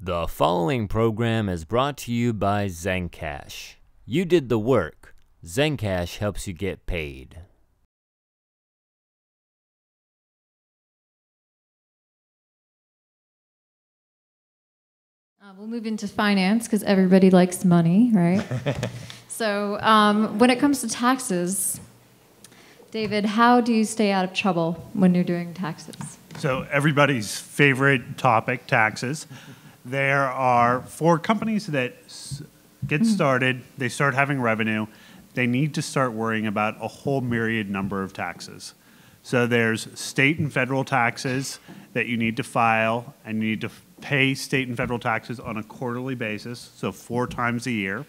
The following program is brought to you by Zencash. You did the work. Zencash helps you get paid. We'll move into finance because everybody likes money, right? So when it comes to taxes, David, how do you stay out of trouble when you're doing taxes? So everybody's favorite topic, taxes. There are for companies that get started, they start having revenue, they need to start worrying about a whole myriad number of taxes. So there's state and federal taxes that you need to file, and you need to pay state and federal taxes on a quarterly basis, so 4 times a year.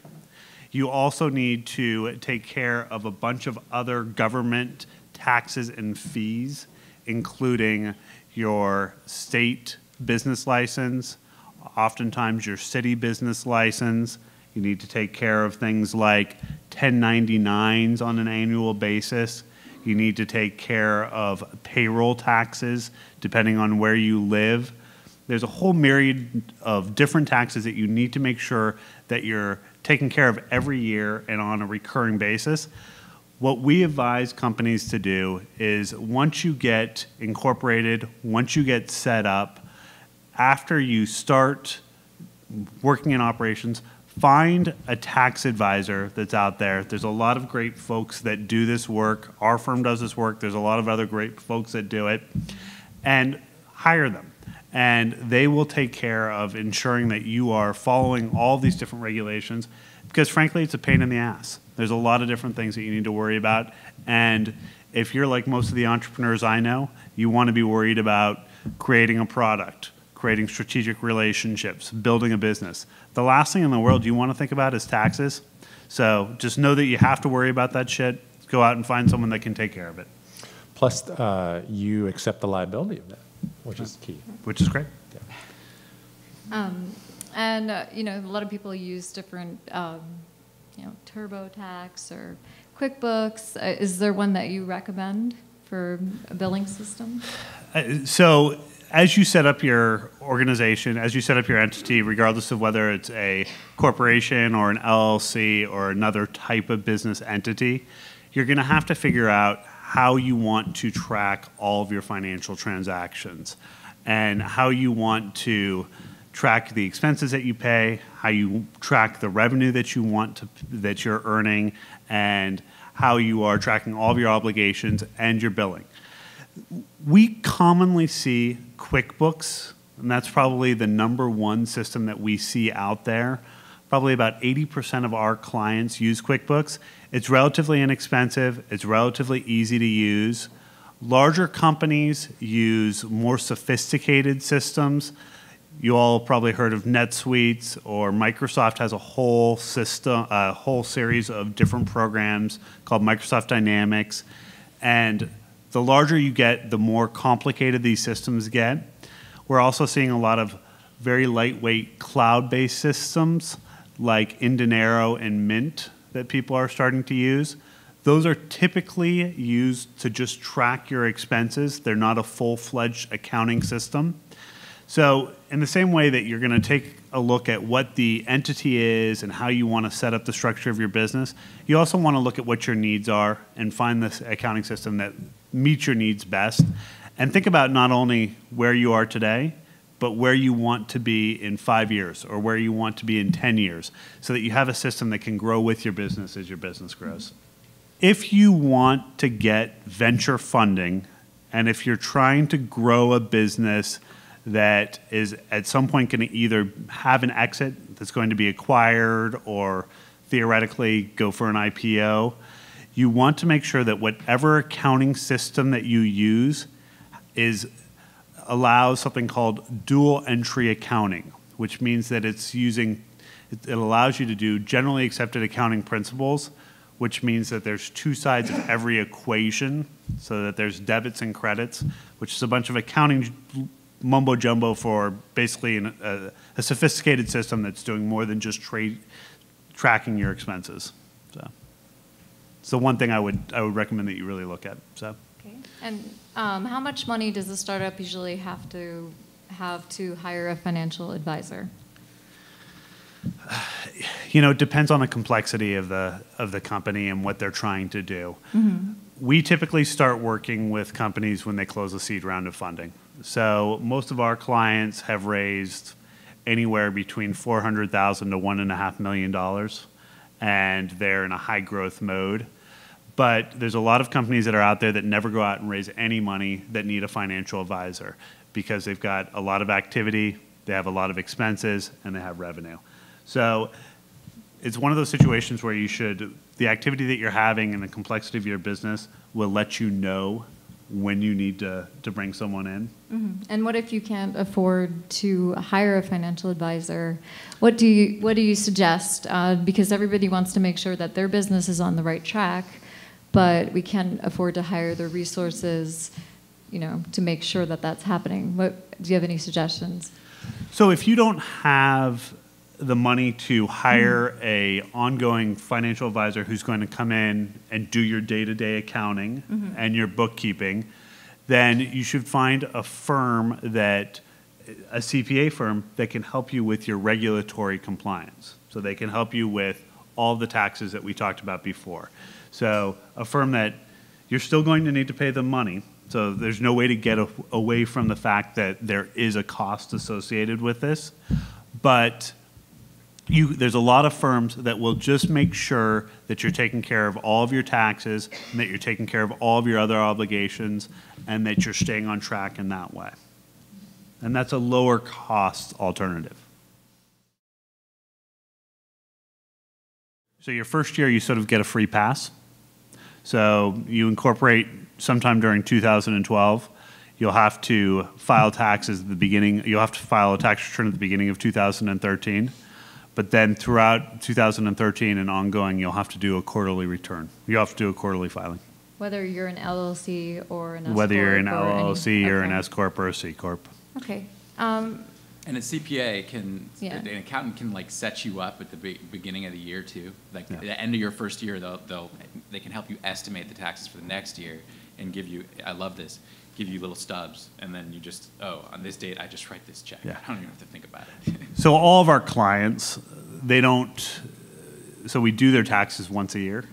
You also need to take care of a bunch of other government taxes and fees, including your state business license, oftentimes your city business license. You need to take care of things like 1099s on an annual basis. You need to take care of payroll taxes, depending on where you live. There's a whole myriad of different taxes that you need to make sure that you're taking care of every year and on a recurring basis. What we advise companies to do is once you get incorporated, once you get set up, after you start working in operations, find a tax advisor that's out there. There's a lot of great folks that do this work. Our firm does this work. There's a lot of other great folks that do it. And hire them. And they will take care of ensuring that you are following all these different regulations, because frankly, it's a pain in the ass. There's a lot of different things that you need to worry about. And if you're like most of the entrepreneurs I know, you want to be worried about creating a product, creating strategic relationships, building a business. The last thing in the world you want to think about is taxes. So just know that you have to worry about that shit. Go out and find someone that can take care of it. Plus, you accept the liability of that, which is key. Which is great. Yeah. You know, a lot of people use different, TurboTax or QuickBooks. Is there one that you recommend for a billing system? So as you set up your organization, as you set up your entity, regardless of whether it's a corporation or an LLC or another type of business entity, you're going to have to figure out how you want to track all of your financial transactions and how you want to track the expenses that you pay, how you track the revenue that you that you're earning, and how you are tracking all of your obligations and your billing. We commonly see QuickBooks, and that's probably the #1 system that we see out there. Probably about 80% of our clients use QuickBooks. It's relatively inexpensive. It's relatively easy to use. Larger companies use more sophisticated systems. You all probably heard of NetSuite, or Microsoft has a whole system, a whole series of different programs called Microsoft Dynamics. And the larger you get, the more complicated these systems get. We're also seeing a lot of very lightweight cloud-based systems like Indenaro and Mint that people are starting to use. Those are typically used to just track your expenses. They're not a full-fledged accounting system. So in the same way that you're going to take a look at what the entity is and how you want to set up the structure of your business, you also want to look at what your needs are and find this accounting system that meets your needs best. And think about not only where you are today, but where you want to be in 5 years or where you want to be in 10 years, so that you have a system that can grow with your business as your business grows. If you want to get venture funding, and if you're trying to grow a business that is at some point going to either have an exit that's going to be acquired or theoretically go for an IPO, you want to make sure that whatever accounting system that you use allows something called dual entry accounting, which means that it allows you to do generally accepted accounting principles, which means that there's 2 sides of every equation, so that there's debits and credits, which is a bunch of accounting mumbo jumbo for basically a sophisticated system that's doing more than just tracking your expenses. So it's the one thing I would recommend that you really look at. So. Okay. And how much money does a startup usually have to hire a financial advisor? it depends on the complexity of the company and what they're trying to do. We typically start working with companies when they close a seed round of funding. So most of our clients have raised anywhere between $400,000 to $1.5 million, and they're in a high growth mode. But there's a lot of companies that are out there that never go out and raise any money that need a financial advisor because they've got a lot of activity, they have a lot of expenses, and they have revenue. So it's one of those situations where the activity that you're having and the complexity of your business will let you know when you need to bring someone in. And what if you can't afford to hire a financial advisor? What do you suggest? Because everybody wants to make sure that their business is on the right track, but we can't afford to hire the resources, to make sure that that's happening. Do you have any suggestions? So if you don't have the money to hire a ongoing financial advisor who's going to come in and do your day-to-day accounting and your bookkeeping, then you should find a CPA firm that can help you with your regulatory compliance. So they can help you with all the taxes that we talked about before. So a firm that you're still going to need to pay them money. So there's no way to get away from the fact that there is a cost associated with this. But there's a lot of firms that will just make sure that you're taking care of all of your taxes and that you're taking care of all of your other obligations and that you're staying on track in that way. And that's a lower cost alternative. So your first year, you sort of get a free pass. So you incorporate sometime during 2012. You'll have to file taxes at the beginning. You'll have to file a tax return at the beginning of 2013. But then throughout 2013 and ongoing, you'll have to do a quarterly return. You'll have to do a quarterly filing. Whether you're an LLC or an S Corp. Whether you're an LLC or an S Corp or a C Corp. Okay. And a CPA an accountant can set you up at the beginning of the year too. At the end of your first year, they can help you estimate the taxes for the next year and give you, I love this, give you little stubs, and then you just, on this date, I just write this check. Yeah. I don't even have to think about it. So all of our clients, so we do their taxes once a year,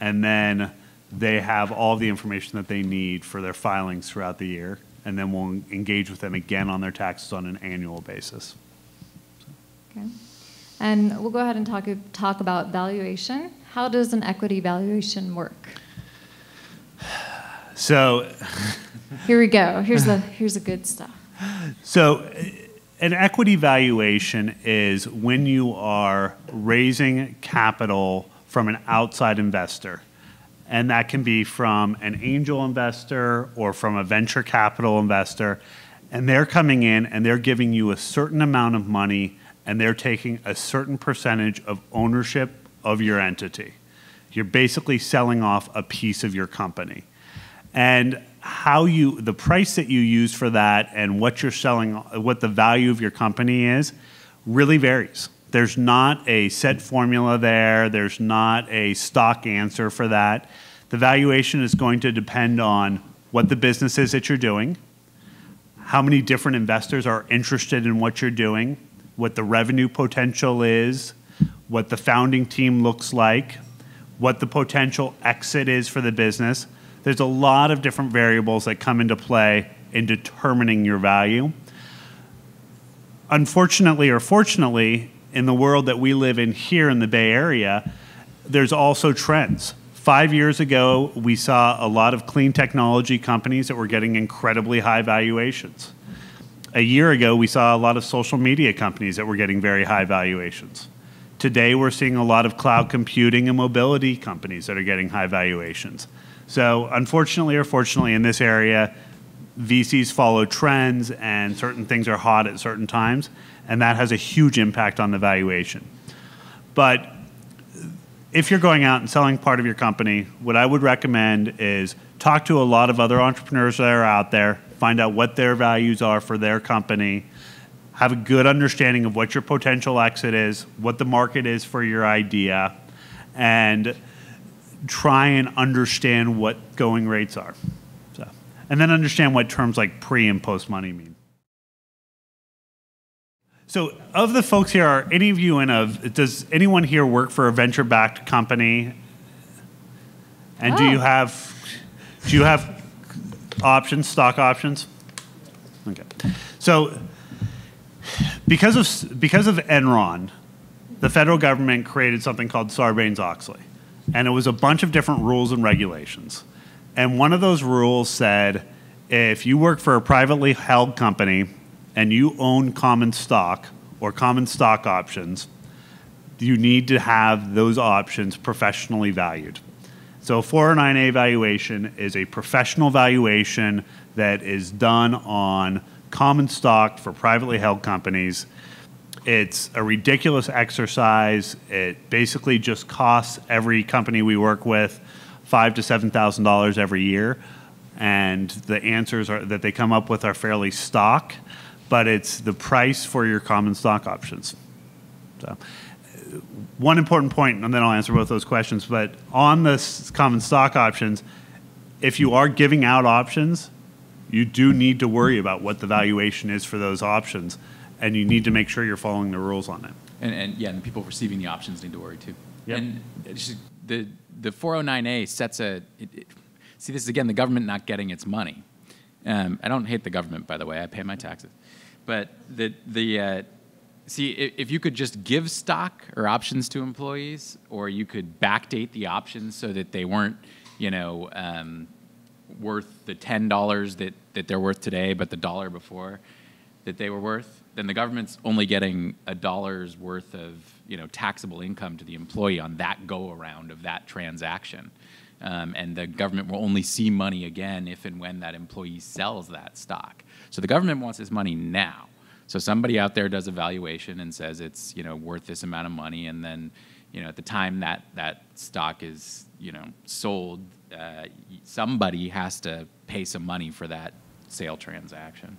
and then they have all the information that they need for their filings throughout the year, and then we'll engage with them again on their taxes on an annual basis. Okay. And we'll go ahead and talk about valuation. How does an equity valuation work? So here we go. Here's the good stuff. So an equity valuation is when you are raising capital from an outside investor. And that can be from an angel investor or from a venture capital investor. And they're coming in and they're giving you a certain amount of money and they're taking a certain percentage of ownership of your entity. You're basically selling off a piece of your company. And the price that you use for that and what you're selling, what the value of your company is, really varies. There's not a set formula there. There's not a stock answer for that. The valuation is going to depend on what the business is that you're doing, how many different investors are interested in what you're doing, what the revenue potential is, what the founding team looks like, what the potential exit is for the business. There's a lot of different variables that come into play in determining your value. Unfortunately or fortunately, in the world that we live in here in the Bay Area, there's also trends. 5 years ago, we saw a lot of clean technology companies that were getting incredibly high valuations. A year ago, we saw a lot of social media companies that were getting very high valuations. Today, we're seeing a lot of cloud computing and mobility companies that are getting high valuations. So unfortunately or fortunately in this area, VCs follow trends and certain things are hot at certain times, and that has a huge impact on the valuation. But if you're going out and selling part of your company, what I would recommend is talk to a lot of other entrepreneurs that are out there, find out what their values are for their company, have a good understanding of what your potential exit is, what the market is for your idea, and try and understand what going rates are. And then understand what terms like pre and post money mean. So of the folks here, are any of you does anyone here work for a venture-backed company? And do you have options, stock options? Okay. So because of Enron, the federal government created something called Sarbanes-Oxley. And it was a bunch of different rules and regulations. And one of those rules said, if you work for a privately held company and you own common stock or common stock options, you need to have those options professionally valued. So a 409A valuation is a professional valuation that is done on common stock for privately held companies. It's a ridiculous exercise. It basically just costs every company we work with $5,000 to $7,000 every year. And the answers that they come up with are fairly stock, but it's the price for your common stock options. So one important point, and then I'll answer both those questions, but on the common stock options, if you are giving out options, you do need to worry about what the valuation is for those options, and you need to make sure you're following the rules on it. And the people receiving the options need to worry too. Yep. And the 409A sets see, this is again the government not getting its money. I don't hate the government, by the way. I pay my taxes. But see, if you could just give stock or options to employees, or you could backdate the options so that they weren't, worth the $10 that they're worth today, but the dollar before that they were worth, then the government's only getting $1's worth of taxable income to the employee on that go around of that transaction. And the government will only see money again if and when that employee sells that stock. So the government wants this money now. So somebody out there does a valuation and says it's worth this amount of money, and then at the time that stock is sold, somebody has to pay some money for that sale transaction.